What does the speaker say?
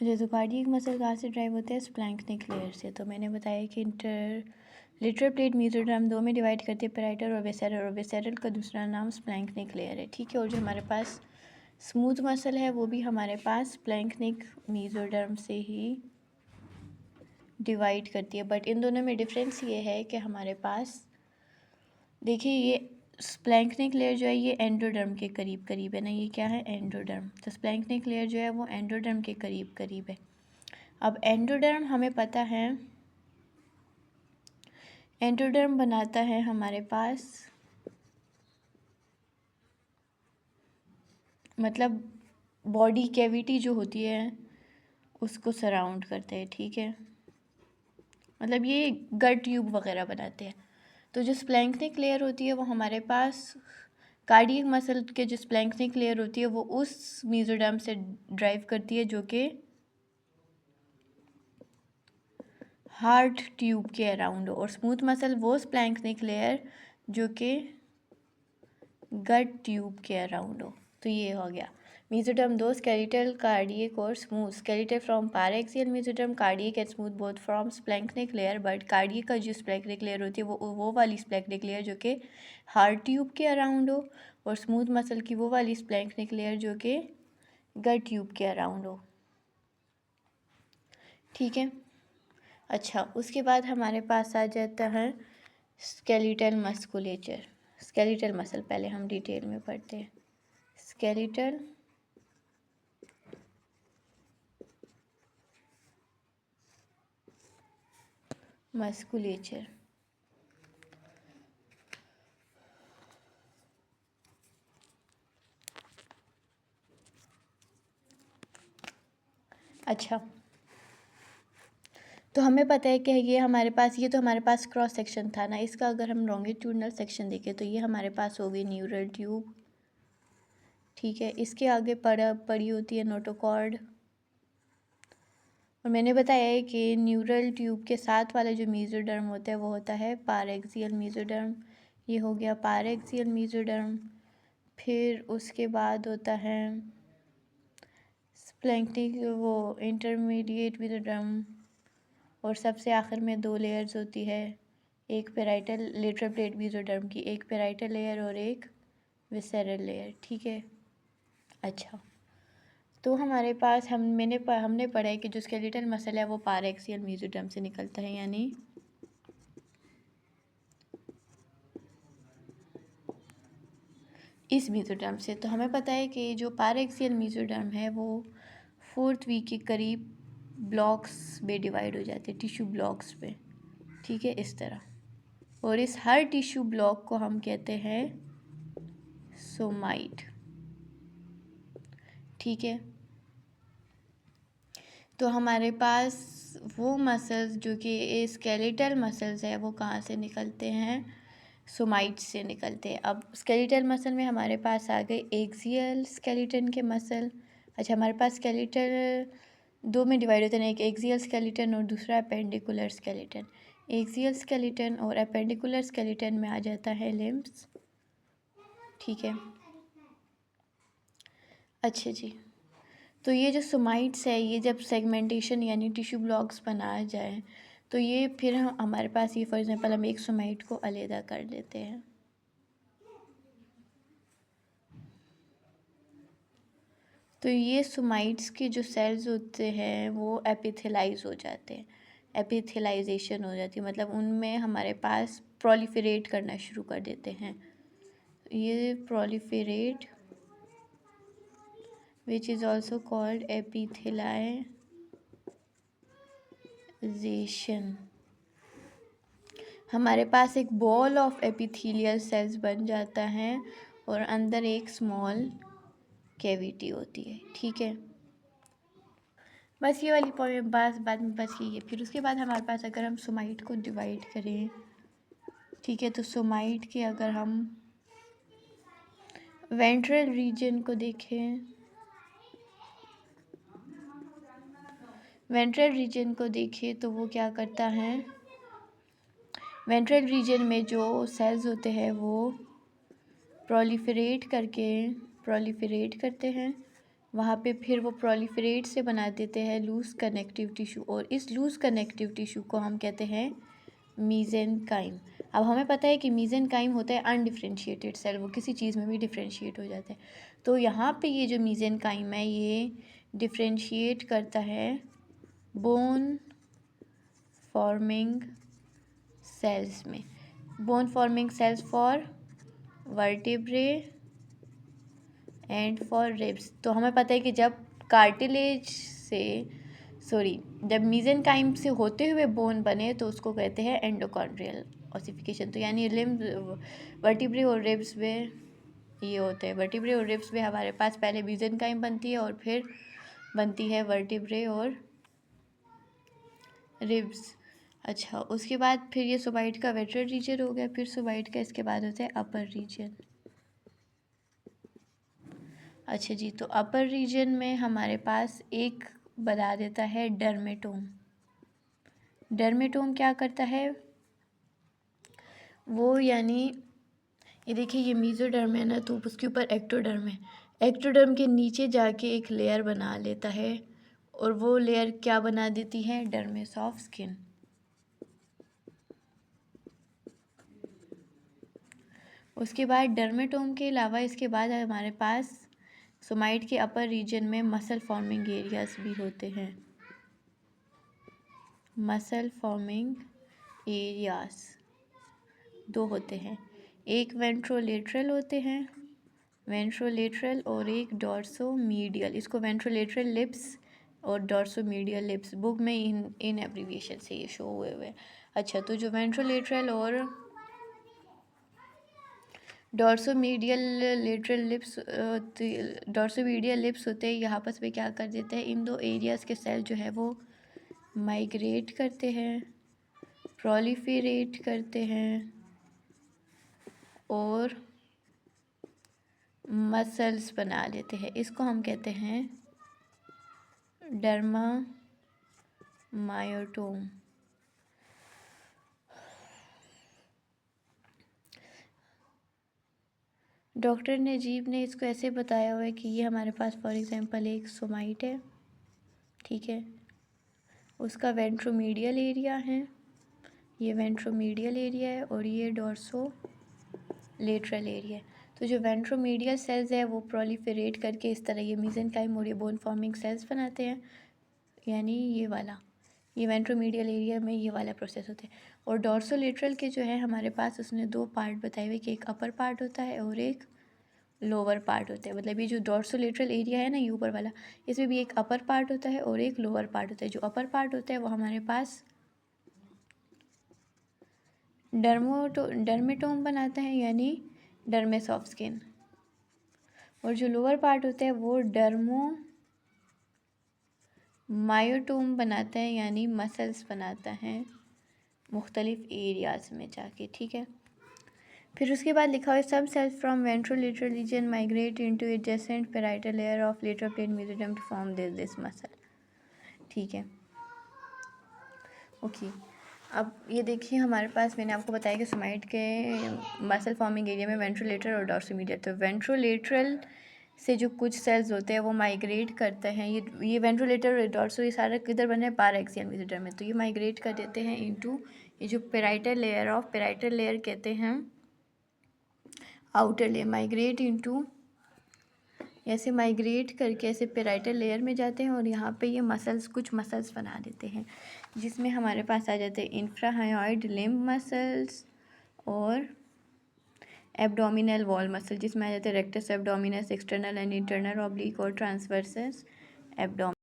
जो cardiac muscle कहाँ से ड्राइव होते हैं? स्प्लैंक्निक लेयर से। तो मैंने बताया कि इंटरलेटरल प्लेट मेसोडर्म दो में डिवाइड करती है, पैराइटल और विसेरल का दूसरा नाम स्प्लैंक्निक लेयर है, ठीक है। और जो हमारे पास स्मूथ मसल है वो भी हमारे पास स्प्लैंक्निक मेसोडर्म से ही डिवाइड करती है। बट इन दोनों में डिफरेंस ये है कि हमारे पास देखिए ये स्प्लैंक्निक लेयर जो है ये एंडोडर्म के करीब करीब है ना, ये क्या है? एंडोडर्म। तो स्प्लैंक्निक लेयर जो है वो एंडोडर्म के करीब करीब है। अब एंडोडर्म हमें पता है, एंडोडर्म बनाता है हमारे पास, मतलब बॉडी कैविटी जो होती है उसको सराउंड करते हैं, ठीक है। मतलब ये गट ट्यूब वगैरह बनाते हैं। तो जो स्प्लैंक्निक लेयर होती है वो हमारे पास कार्डियक मसल के जो स्प्लैंक्निक लेयर होती है वो उस मेसोडर्म से ड्राइव करती है जो कि हार्ट ट्यूब के अराउंड हो, और स्मूथ मसल वो स्प्लैंक्निक लेयर जो कि गट ट्यूब के अराउंड हो। तो ये हो गया मेसोडर्म दो, स्केलेटल, कार्डियक और smooth. Skeletal from paraxial mesoderm, cardiac and smooth both from splanchnic layer. But cardiac का जो स्प्लैंक्निक लेयर होती है वो वाली स्प्लैंक्निक लेयर जो कि हार्ट ट्यूब के अराउंड हो, और स्मूथ मसल की वो वाली स्प्लैंक्निक लेयर जो कि गट ट्यूब के अराउंड हो, ठीक है। अच्छा, उसके बाद हमारे पास आ जाता है स्केलेटल मस्कुलेचर। स्केलेटल मसल पहले हम डिटेल में पढ़ते हैं। Skeletal musculature. अच्छा, तो हमें पता है कि ये हमारे पास, ये तो हमारे पास क्रॉस सेक्शन था ना, इसका अगर हम लॉन्गिट्यूडनल सेक्शन देखें तो ये हमारे पास हो गई न्यूरल ट्यूब, ठीक है। इसके आगे पड़ी होती है नोटोकॉर्ड, और मैंने बताया है कि न्यूरल ट्यूब के साथ वाला जो मेसोडर्म होता है वो होता है पारेक्सियल मेसोडर्म। ये हो गया पारेक्सियल मेसोडर्म। फिर उसके बाद होता है स्प्लैंक्निक, वो इंटरमीडिएट मेसोडर्म, और सबसे आखिर में दो लेयर्स होती है, एक पेराइटल लेटरल प्लेट मेसोडर्म की, एक पेराइटल लेयर और एक विसेरल लेयर, ठीक है। अच्छा, तो हमारे पास हमने पढ़ा है कि जो स्केलेटल मसल है वो पारेक्सियल मेसोडर्म से निकलता है, यानी इस मेसोडर्म से। तो हमें पता है कि जो पारेक्सियल मेसोडर्म है वो 4th वीक के करीब ब्लॉक्स में डिवाइड हो जाते हैं, टिश्यू ब्लॉक्स पे, ठीक है, इस तरह। और इस हर टिश्यू ब्लॉक को हम कहते हैं सोमाइट, ठीक है। तो हमारे पास वो मसल्स जो कि स्केलेटल मसल्स है वो कहाँ से निकलते हैं? सोमाइट्स से निकलते हैं। अब स्केलेटल मसल में हमारे पास आ गए एक्सियल स्केलेटन के मसल। अच्छा, हमारे पास स्केलेटल दो में डिवाइड होते हैं, एक एक्सियल स्केलेटन और दूसरा अपेंडिकुलर स्केलेटन। एक्सियल स्केलेटन और अपेंडिकुलर स्केलेटन में आ जाता है लिम्ब्स, ठीक है। अच्छा जी, तो ये जो सोमाइट्स है ये जब सेगमेंटेशन यानी टिश्यू ब्लॉक्स बनाया जाए तो ये फिर हमारे पास ये फॉर एग्जांपल हम एक सोमाइट को अलग कर लेते हैं, तो ये सोमाइट्स के जो सेल्स होते हैं वो एपिथेलाइज हो जाते हैं, एपिथेलाइजेशन हो जाती है, मतलब उनमें हमारे पास प्रोलिफरेट करना शुरू कर देते हैं। ये proliferate which is also called epithelialization. हमारे पास एक बॉल ऑफ एपिथेलियल सेल्स बन जाता है और अंदर एक स्मॉल कैविटी होती है, ठीक है। बस ये वाली पॉइंट बाद में बस ये है। फिर उसके बाद हमारे पास अगर हम सोमाइट को डिवाइड करें, ठीक है, तो सोमाइट के अगर हम वेंट्रल रीजन को देखें, वेंट्रल रीजन को देखें तो वो क्या करता है, वेंट्रल रीजन में जो सेल्स होते हैं वो प्रोलिफरेट करते हैं, वहाँ पे फिर वो प्रोलिफरेट से बना देते हैं लूज कनेक्टिव टिश्यू, और इस लूज कनेक्टिव टिश्यू को हम कहते हैं मीजेनकाइम। अब हमें पता है कि मीजेनकाइम होता है अनडिफ्रेंशिएटेड सेल, वो किसी चीज़ में भी डिफ्रेंशिएट हो जाता है। तो यहाँ पे ये जो मीजेनकाइम है ये डिफ्रेंशिएट करता है बोन फॉर्मिंग सेल्स में, bone forming sales for vertebrae and for ribs. तो हमें पता है कि जब कार्टिलेज से जब मीजेनकाइम से होते हुए बोन बने तो उसको कहते हैं एंडोकॉन्ड्रियल ऑसिफिकेशन। तो यानी लिम्ब वर्टिब्रे और रिब्स में ये होते हैं, वर्टिब्रे और रिब्स में हमारे पास पहले मीजेनकाइम बनती है और फिर बनती है वर्टिब्रे और रिब्स। अच्छा, उसके बाद फिर ये सुबाइड का वेंट्रल रीजन हो गया, फिर सुबाइड का इसके बाद होता है अपर रीजन। अच्छा जी, तो अपर रीजन में हमारे पास एक बता देता है डर्मेटोम। डर्मेटोम क्या करता है वो, यानी ये देखिए ये मीजोडर्म है ना, तो उसके ऊपर एक्टोडर्म है, एक्टोडर्म के नीचे जाके एक लेयर बना लेता है, और वो लेयर क्या बना देती है, डर्मिस ऑफ स्किन। उसके बाद डर्मेटोम के अलावा इसके बाद हमारे पास सोमाइट के अपर रीजन में मसल फॉर्मिंग एरियाज भी होते हैं, मसल फॉर्मिंग एरियाज दो होते हैं, एक वेंट्रोलेटरल होते हैं, वेंट्रोलेटरल, और एक डॉर्सोमीडियल। इसको वेंट्रोलेटरल लिप्स और डॉर्सोमीडियल लिप्स बुक में इन एब्रीविएशन से ये शो हुए हुए। अच्छा, तो जो वेंट्रोलेटरल और डॉर्सोमीडियल लेटरल लिप्स डॉर्सोमीडियल लिप्स होते हैं, ये आपस में क्या कर देते हैं, इन दो एरियाज़ के सेल जो है वो माइग्रेट करते हैं, प्रोलिफरेट करते हैं और मसल्स बना लेते हैं। इसको हम कहते हैं डर्मा मायोटोम। डॉक्टर नजीब ने इसको ऐसे बताया हुआ है कि ये हमारे पास फॉर एग्जांपल एक सोमाइट है, ठीक है, उसका वेंट्रोमीडियल एरिया है, ये वेंट्रोमीडियल एरिया है, और ये डॉर्सो लेटरल एरिया है। तो जो वेंट्रोमीडियल सेल्स है वो प्रोलिफरेट करके इस तरह ये मीजेनकाइम और ये बोन फॉर्मिंग सेल्स बनाते हैं, यानी ये वेंट्रोमीडियल एरिया में ये वाला प्रोसेस होता है। और डॉर्सोलेटरल के जो है हमारे पास उसने दो पार्ट बताए हुए कि एक अपर पार्ट होता है और एक लोअर पार्ट होता है। मतलब ये जो डॉर्सोलेटरल एरिया है ना, ये ऊपर वाला, इसमें भी एक अपर पार्ट होता है और एक लोअर पार्ट होता है। जो अपर पार्ट होता है वो हमारे पास डर्मेटोम बनाता है, यानी डर्मिस ऑफ स्किन, और जो लोअर पार्ट होता है वो मायोटोम बनाता है, यानी मसल्स बनाता है मुख्तलिफ एरियाज़ में जाके, ठीक है। फिर उसके बाद लिखा हुआ है some cells from ventrolateral region migrate into adjacent parietal layer of lateral plane mesoderm to form this muscle, ठीक है, ओके। अब ये देखिए हमारे पास, मैंने आपको बताया कि सोमाइट के मसल फॉर्मिंग एरिया में वेंट्रोलेटरल और डॉर्सोमीडियल। तो वेंट्रोलेटरल से जो कुछ सेल्स होते हैं वो माइग्रेट करते हैं, ये वेंट्रोलेटर डॉर्सो ये सारा किधर बने हैं, पाराएक्सियल मेसोडर्म में। तो ये माइग्रेट कर देते हैं इनटू ये जो पेराइटल लेयर कहते हैं आउटर लेयर, माइग्रेट इनटू, ऐसे माइग्रेट करके ऐसे पेराइटल लेयर में जाते हैं और यहाँ पे ये कुछ मसल्स बना देते हैं, जिसमें हमारे पास आ जाते हैं इंफ्राहायोइड लिम्ब मसल्स और एब्डोमिनल वॉल मसल, जिसमें आ जाते हैं rectus abdominis, external and internal oblique और ट्रांसवर्सस एब्डोमिनल।